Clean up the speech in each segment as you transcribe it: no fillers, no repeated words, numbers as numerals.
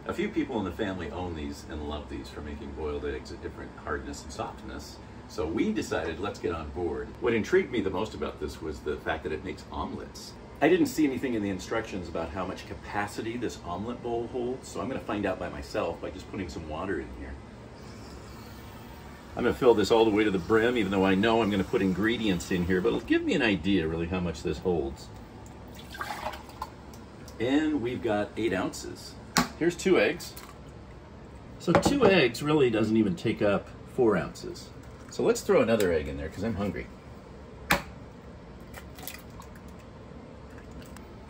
A few people in the family own these and love these for making boiled eggs at different hardness and softness. So we decided, let's get on board. What intrigued me the most about this was the fact that it makes omelets. I didn't see anything in the instructions about how much capacity this omelet bowl holds, so I'm gonna find out by myself by just putting some water in here. I'm gonna fill this all the way to the brim, even though I know I'm gonna put ingredients in here, but it'll give me an idea really how much this holds. And we've got 8 ounces. Here's 2 eggs. So 2 eggs really doesn't even take up 4 ounces. So let's throw another egg in there because I'm hungry.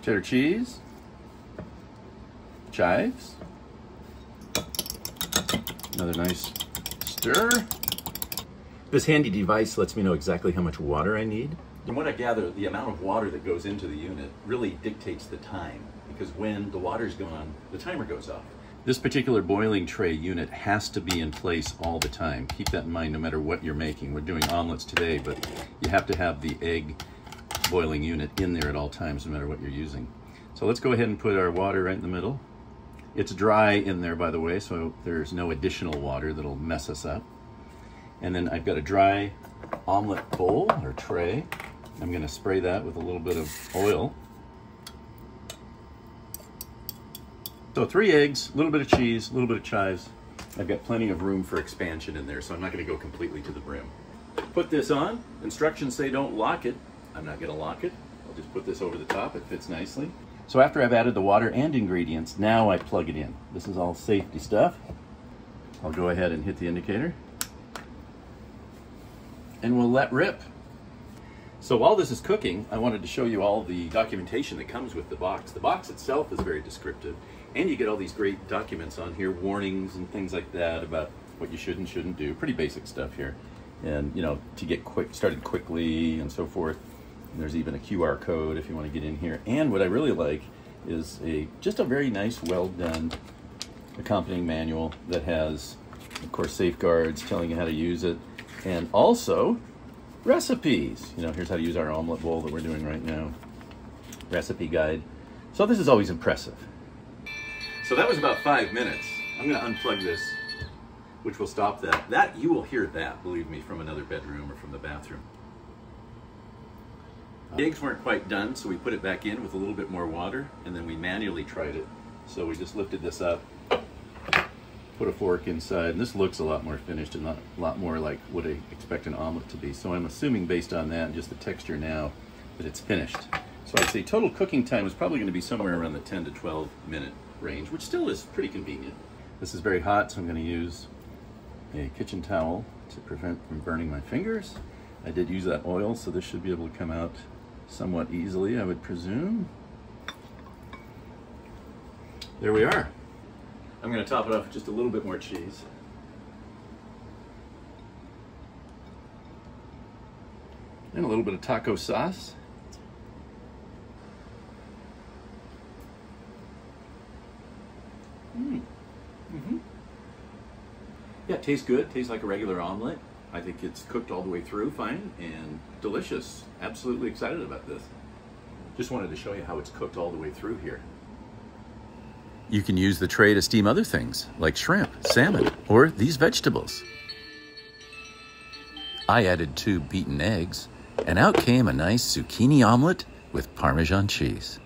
Cheddar cheese, chives, another nice stir. This handy device lets me know exactly how much water I need. From what I gather, the amount of water that goes into the unit really dictates the time, because when the water's gone, the timer goes off. This particular boiling tray unit has to be in place all the time. Keep that in mind no matter what you're making. We're doing omelets today, but you have to have the egg boiling unit in there at all times, no matter what you're using. So let's go ahead and put our water right in the middle. It's dry in there, by the way, so there's no additional water that'll mess us up. And then I've got a dry omelet bowl or tray. I'm gonna spray that with a little bit of oil. So 3 eggs, a little bit of cheese, a little bit of chives. I've got plenty of room for expansion in there, so I'm not gonna go completely to the brim. Put this on. Instructions say don't lock it. I'm not gonna lock it. I'll just put this over the top. It fits nicely. So after I've added the water and ingredients, now I plug it in. This is all safety stuff. I'll go ahead and hit the indicator. And we'll let rip. So while this is cooking, I wanted to show you all the documentation that comes with the box. The box itself is very descriptive, and you get all these great documents on here, warnings and things like that about what you should and shouldn't do. Pretty basic stuff here. And you know, to get started quickly and so forth. And there's even a QR code if you want to get in here. And what I really like is just a very nice, well done accompanying manual that has, of course, safeguards telling you how to use it, and also recipes. You know, here's how to use our omelet bowl that we're doing right now. Recipe guide. So this is always impressive. So that was about 5 minutes. I'm going to unplug this, which will stop that. You will hear that, believe me, from another bedroom or from the bathroom. The eggs weren't quite done, so we put it back in with a little bit more water, and then we manually tried it. So we just lifted this up, put a fork inside, and this looks a lot more finished and a lot more like what I expect an omelet to be. So I'm assuming based on that and just the texture now that it's finished. So I'd say total cooking time is probably going to be somewhere around the 10 to 12 minute range, which still is pretty convenient. This is very hot, so I'm going to use a kitchen towel to prevent from burning my fingers. I did use that oil, so this should be able to come out somewhat easily, I would presume. There we are. I'm going to top it off with just a little bit more cheese. And a little bit of taco sauce. Yeah, it tastes good. Tastes like a regular omelet. I think it's cooked all the way through fine and delicious. Absolutely excited about this. Just wanted to show you how it's cooked all the way through here. You can use the tray to steam other things like shrimp, salmon, or these vegetables. I added 2 beaten eggs, and out came a nice zucchini omelet with Parmesan cheese.